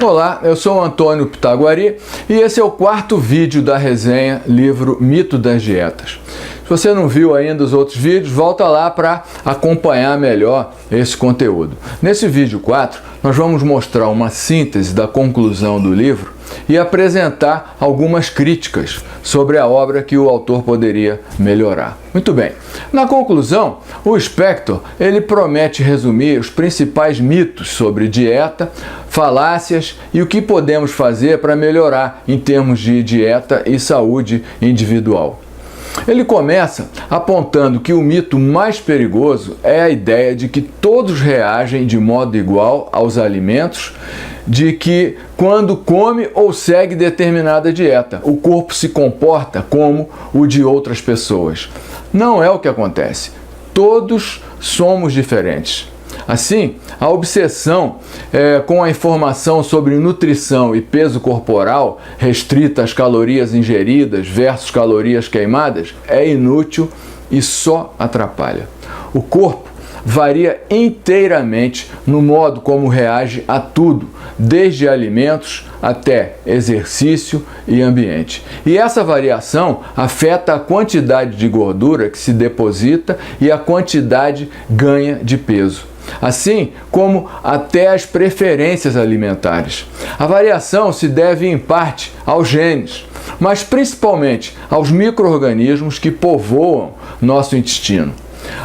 Olá, eu sou o Antônio Pitaguari e esse é o quarto vídeo da resenha livro Mito das Dietas. Se você não viu ainda os outros vídeos, volta lá para acompanhar melhor esse conteúdo. Nesse vídeo 4, nós vamos mostrar uma síntese da conclusão do livro e apresentar algumas críticas sobre a obra que o autor poderia melhorar. Muito bem. Na conclusão, o Spector ele promete resumir os principais mitos sobre dieta, falácias e o que podemos fazer para melhorar em termos de dieta e saúde individual. Ele começa apontando que o mito mais perigoso é a ideia de que todos reagem de modo igual aos alimentos, de que quando come ou segue determinada dieta, o corpo se comporta como o de outras pessoas. Não é o que acontece. Todos somos diferentes. Assim, a obsessão com a informação sobre nutrição e peso corporal restrita às calorias ingeridas versus calorias queimadas é inútil e só atrapalha. O corpo varia inteiramente no modo como reage a tudo, desde alimentos até exercício e ambiente. E essa variação afeta a quantidade de gordura que se deposita e a quantidade ganha de peso, assim como até as preferências alimentares. A variação se deve em parte aos genes, mas principalmente aos micro-organismos que povoam nosso intestino.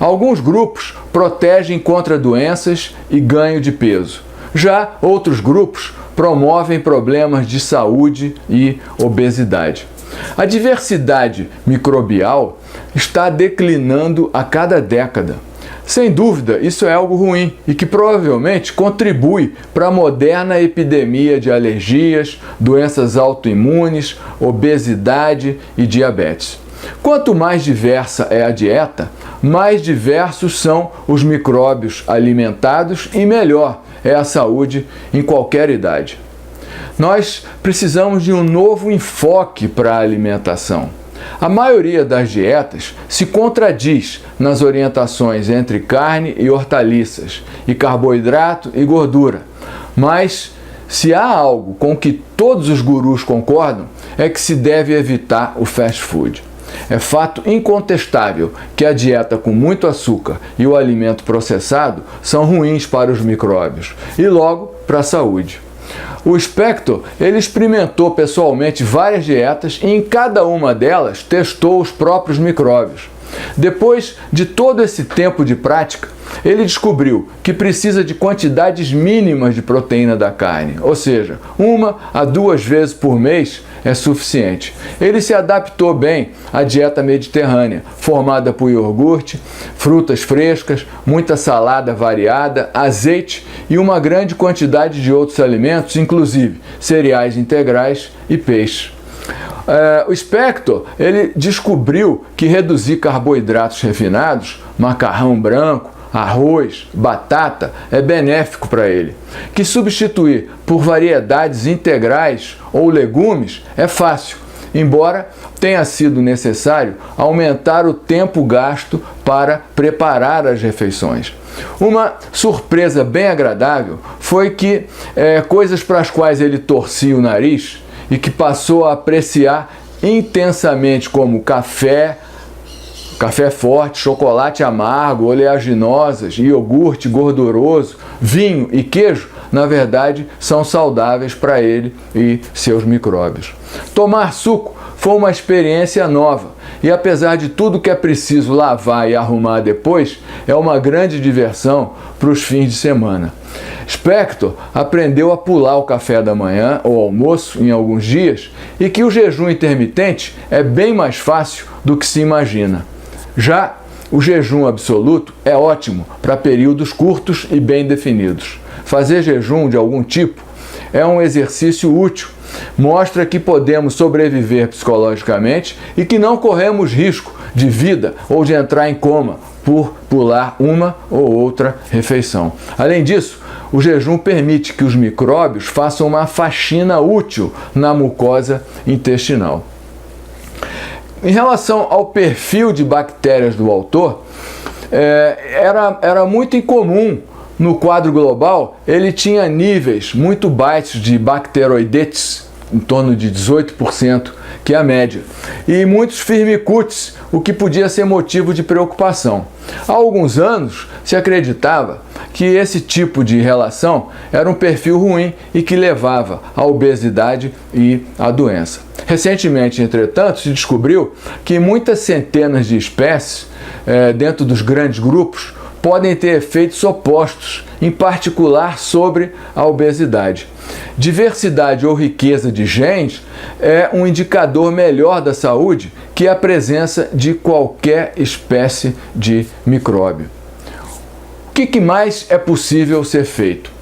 Alguns grupos protegem contra doenças e ganho de peso. Já outros grupos promovem problemas de saúde e obesidade. A diversidade microbial está declinando a cada década. Sem dúvida, isso é algo ruim e que provavelmente contribui para a moderna epidemia de alergias, doenças autoimunes, obesidade e diabetes. Quanto mais diversa é a dieta, mais diversos são os micróbios alimentados e melhor é a saúde em qualquer idade. Nós precisamos de um novo enfoque para a alimentação. A maioria das dietas se contradiz nas orientações entre carne e hortaliças, e carboidrato e gordura. Mas, se há algo com que todos os gurus concordam, é que se deve evitar o fast food. É fato incontestável que a dieta com muito açúcar e o alimento processado são ruins para os micróbios e logo para a saúde. O Spector ele experimentou pessoalmente várias dietas e em cada uma delas testou os próprios micróbios. Depois de todo esse tempo de prática, ele descobriu que precisa de quantidades mínimas de proteína da carne, ou seja, 1 a 2 vezes por mês é suficiente. Ele se adaptou bem à dieta mediterrânea, formada por iogurte, frutas frescas, muita salada variada, azeite e uma grande quantidade de outros alimentos, inclusive cereais integrais e peixe. O Spector ele descobriu que reduzir carboidratos refinados, macarrão branco, arroz, batata, é benéfico para ele. Que substituir por variedades integrais ou legumes é fácil, embora tenha sido necessário aumentar o tempo gasto para preparar as refeições. Uma surpresa bem agradável foi que coisas para as quais ele torcia o nariz e que passou a apreciar intensamente, como café forte, chocolate amargo, oleaginosas, iogurte gorduroso, vinho e queijo, na verdade, são saudáveis para ele e seus micróbios. Tomar suco foi uma experiência nova e, apesar de tudo que é preciso lavar e arrumar depois, é uma grande diversão para os fins de semana. Spector aprendeu a pular o café da manhã ou almoço em alguns dias e que o jejum intermitente é bem mais fácil do que se imagina. Já o jejum absoluto é ótimo para períodos curtos e bem definidos. Fazer jejum de algum tipo é um exercício útil, mostra que podemos sobreviver psicologicamente e que não corremos risco de vida ou de entrar em coma por pular uma ou outra refeição. Além disso, o jejum permite que os micróbios façam uma faxina útil na mucosa intestinal. Em relação ao perfil de bactérias do autor, era muito incomum no quadro global, ele tinha níveis muito baixos de bacteroidetes, em torno de 18%, que é a média, e muitos firmicutes, o que podia ser motivo de preocupação. Há alguns anos se acreditava que esse tipo de relação era um perfil ruim e que levava à obesidade e à doença. Recentemente, entretanto, se descobriu que muitas centenas de espécies dentro dos grandes grupos podem ter efeitos opostos, em particular sobre a obesidade. Diversidade ou riqueza de genes é um indicador melhor da saúde que a presença de qualquer espécie de micróbio. O que mais é possível ser feito?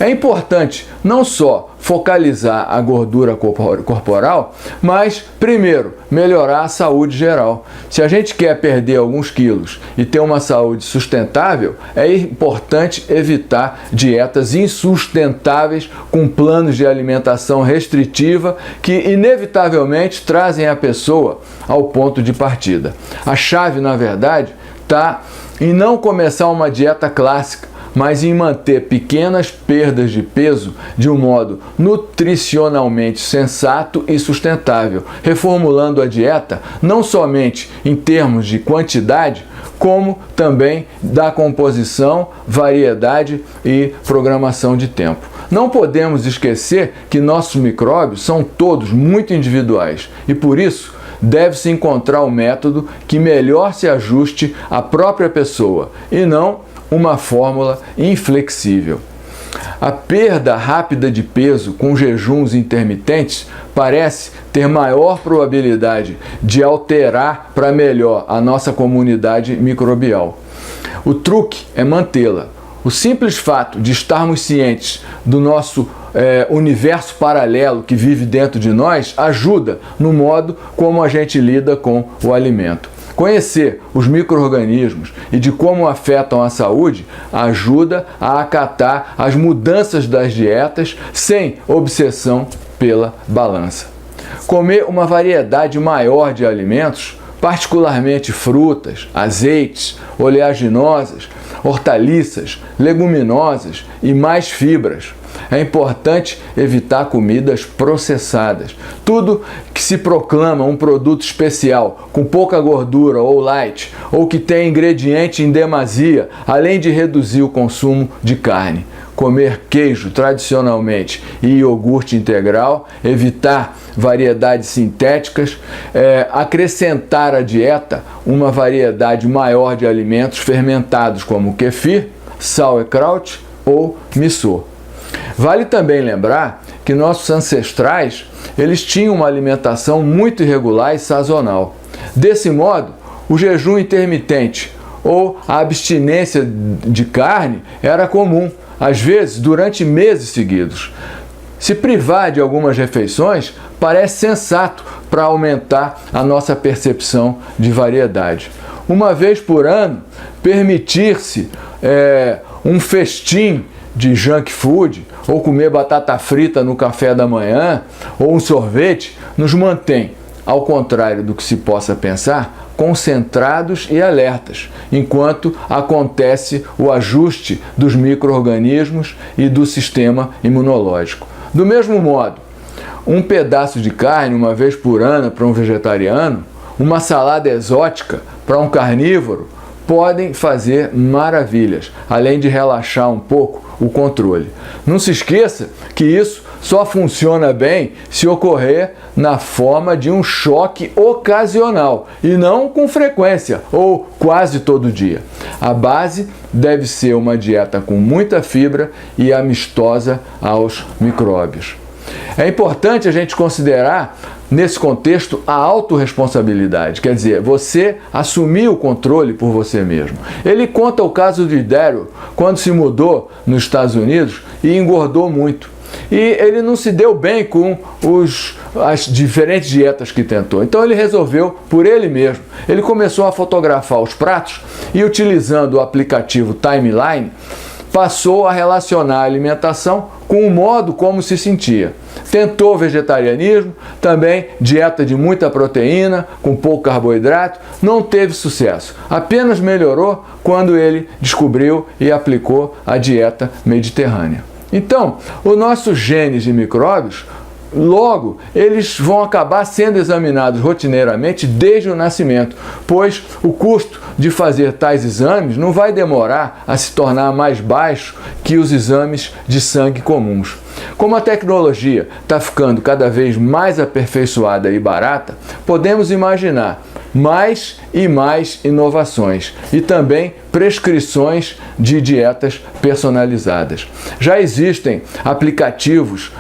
É importante não só focalizar a gordura corporal, mas, primeiro, melhorar a saúde geral. Se a gente quer perder alguns quilos e ter uma saúde sustentável, é importante evitar dietas insustentáveis com planos de alimentação restritiva que, inevitavelmente, trazem a pessoa ao ponto de partida. A chave, na verdade, está em não começar uma dieta clássica, mas em manter pequenas perdas de peso de um modo nutricionalmente sensato e sustentável, reformulando a dieta não somente em termos de quantidade, como também da composição, variedade e programação de tempo. Não podemos esquecer que nossos micróbios são todos muito individuais e, por isso, deve-se encontrar um método que melhor se ajuste à própria pessoa e não uma fórmula inflexível. A perda rápida de peso com jejuns intermitentes parece ter maior probabilidade de alterar para melhor a nossa comunidade microbial. O truque é mantê-la. O simples fato de estarmos cientes do nosso universo paralelo que vive dentro de nós ajuda no modo como a gente lida com o alimento. Conhecer os micro-organismos e de como afetam a saúde ajuda a acatar as mudanças das dietas sem obsessão pela balança. Comer uma variedade maior de alimentos, particularmente frutas, azeites, oleaginosas, hortaliças, leguminosas e mais fibras. É importante evitar comidas processadas. Tudo que se proclama um produto especial, com pouca gordura ou light, ou que tem ingrediente em demasia, além de reduzir o consumo de carne. Comer queijo tradicionalmente e iogurte integral, evitar variedades sintéticas, acrescentar à dieta uma variedade maior de alimentos fermentados como kefir, sauerkraut ou miso. Vale também lembrar que nossos ancestrais, eles tinham uma alimentação muito irregular e sazonal. Desse modo, o jejum intermitente ou a abstinência de carne era comum, às vezes durante meses seguidos. Se privar de algumas refeições parece sensato para aumentar a nossa percepção de variedade. Uma vez por ano, permitir-se um festim de junk food, ou comer batata frita no café da manhã, ou um sorvete, nos mantém, ao contrário do que se possa pensar, concentrados e alertas, enquanto acontece o ajuste dos micro-organismos e do sistema imunológico. Do mesmo modo, um pedaço de carne uma vez por ano para um vegetariano, uma salada exótica para um carnívoro, podem fazer maravilhas, além de relaxar um pouco o controle. Não se esqueça que isso só funciona bem se ocorrer na forma de um choque ocasional e não com frequência ou quase todo dia. A base deve ser uma dieta com muita fibra e amistosa aos micróbios. É importante a gente considerar, nesse contexto, a autorresponsabilidade, quer dizer, você assumir o controle por você mesmo. Ele conta o caso de Daryl, quando se mudou nos Estados Unidos e engordou muito. E ele não se deu bem com as diferentes dietas que tentou. Então ele resolveu por ele mesmo. Ele começou a fotografar os pratos e, utilizando o aplicativo Timeline, passou a relacionar a alimentação com o modo como se sentia. Tentou vegetarianismo, também dieta de muita proteína, com pouco carboidrato, não teve sucesso. Apenas melhorou quando ele descobriu e aplicou a dieta mediterrânea. Então, os nossos genes de micróbios, logo, eles vão acabar sendo examinados rotineiramente desde o nascimento, pois o custo de fazer tais exames não vai demorar a se tornar mais baixo que os exames de sangue comuns. Como a tecnologia está ficando cada vez mais aperfeiçoada e barata, podemos imaginar mais e mais inovações e também prescrições de dietas personalizadas. Já existem aplicativos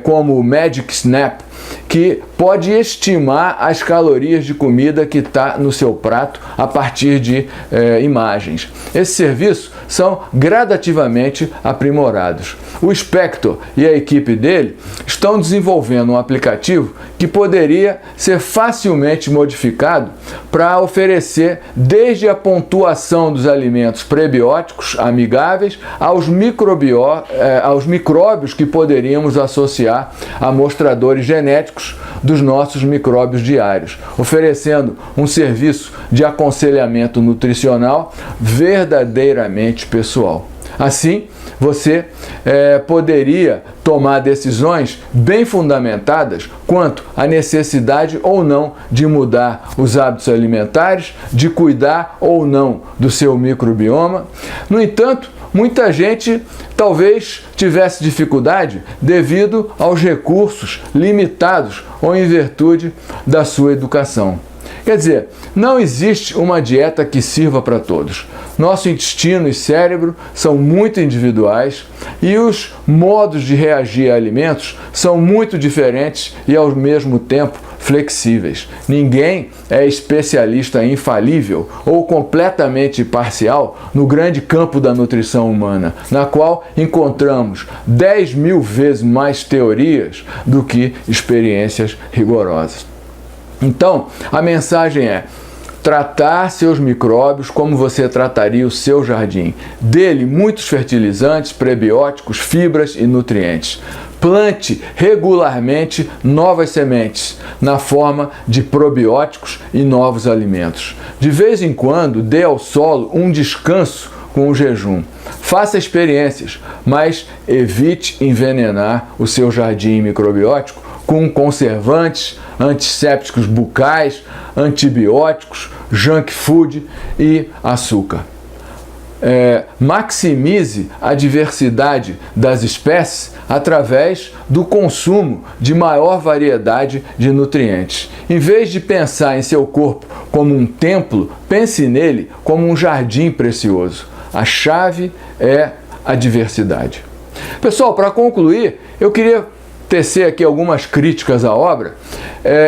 como o Magic Snap, que pode estimar as calorias de comida que está no seu prato a partir de imagens. Esses serviços são gradativamente aprimorados. O Spector e a equipe dele estão desenvolvendo um aplicativo que poderia ser facilmente modificado para oferecer desde a pontuação dos alimentos prebióticos amigáveis aos micróbios que poderíamos associar a mostradores genéticos dos nossos micróbios diários, oferecendo um serviço de aconselhamento nutricional verdadeiramente pessoal. Assim, você poderia tomar decisões bem fundamentadas quanto à necessidade ou não de mudar os hábitos alimentares, de cuidar ou não do seu microbioma. No entanto, muita gente talvez tivesse dificuldade devido aos recursos limitados ou em virtude da sua educação. Quer dizer, não existe uma dieta que sirva para todos. Nosso intestino e cérebro são muito individuais e os modos de reagir a alimentos são muito diferentes e ao mesmo tempo flexíveis. Ninguém é especialista infalível ou completamente parcial no grande campo da nutrição humana, na qual encontramos 10.000 vezes mais teorias do que experiências rigorosas. Então, a mensagem é: tratar seus micróbios como você trataria o seu jardim. Dê-lhe muitos fertilizantes, prebióticos, fibras e nutrientes. Plante regularmente novas sementes na forma de probióticos e novos alimentos. De vez em quando, dê ao solo um descanso com o jejum. Faça experiências, mas evite envenenar o seu jardim microbiótico com conservantes, antissépticos bucais, antibióticos, junk food e açúcar. Maximize a diversidade das espécies através do consumo de maior variedade de nutrientes. Em vez de pensar em seu corpo como um templo, pense nele como um jardim precioso. A chave é a diversidade. Pessoal, para concluir, eu queria tecer aqui algumas críticas à obra.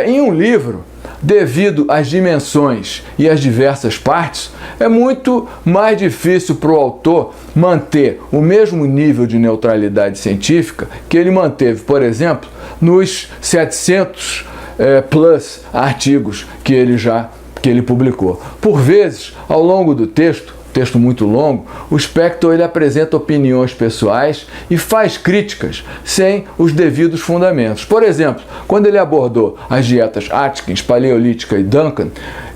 Em um livro, devido às dimensões e às diversas partes, é muito mais difícil para o autor manter o mesmo nível de neutralidade científica que ele manteve, por exemplo, nos 700 plus artigos que ele publicou. Por vezes, ao longo do texto muito longo, o Spector ele apresenta opiniões pessoais e faz críticas sem os devidos fundamentos. Por exemplo, quando ele abordou as dietas Atkins, Paleolítica e Duncan,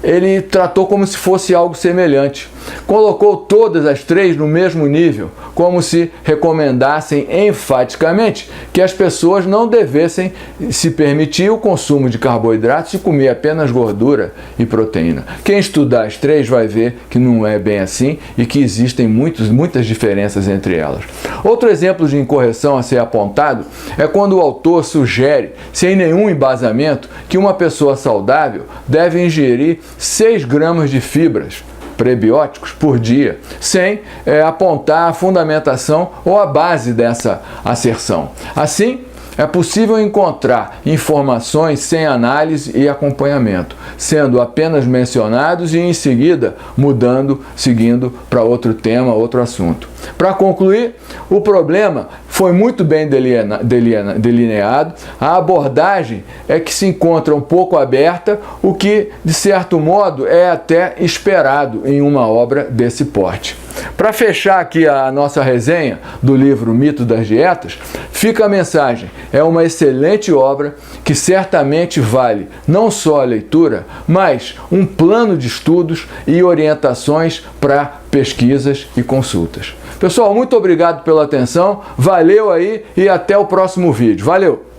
ele tratou como se fosse algo semelhante. Colocou todas as três no mesmo nível, como se recomendassem enfaticamente que as pessoas não devessem se permitir o consumo de carboidratos e comer apenas gordura e proteína. Quem estudar as três vai ver que não é bem assim e que existem muitas diferenças entre elas. Outro exemplo de incorreção a ser apontado é quando o autor sugere, sem nenhum embasamento, que uma pessoa saudável deve ingerir 6 gramas de fibras prebióticos por dia, sem apontar a fundamentação ou a base dessa asserção. Assim, é possível encontrar informações sem análise e acompanhamento, sendo apenas mencionados e em seguida seguindo para outro tema, outro assunto. Para concluir, o problema foi muito bem delineado, a abordagem é que se encontra um pouco aberta, o que, de certo modo, é até esperado em uma obra desse porte. Para fechar aqui a nossa resenha do livro Mito das Dietas, fica a mensagem: é uma excelente obra que certamente vale não só a leitura, mas um plano de estudos e orientações para pesquisas e consultas. Pessoal, muito obrigado pela atenção, valeu aí e até o próximo vídeo. Valeu!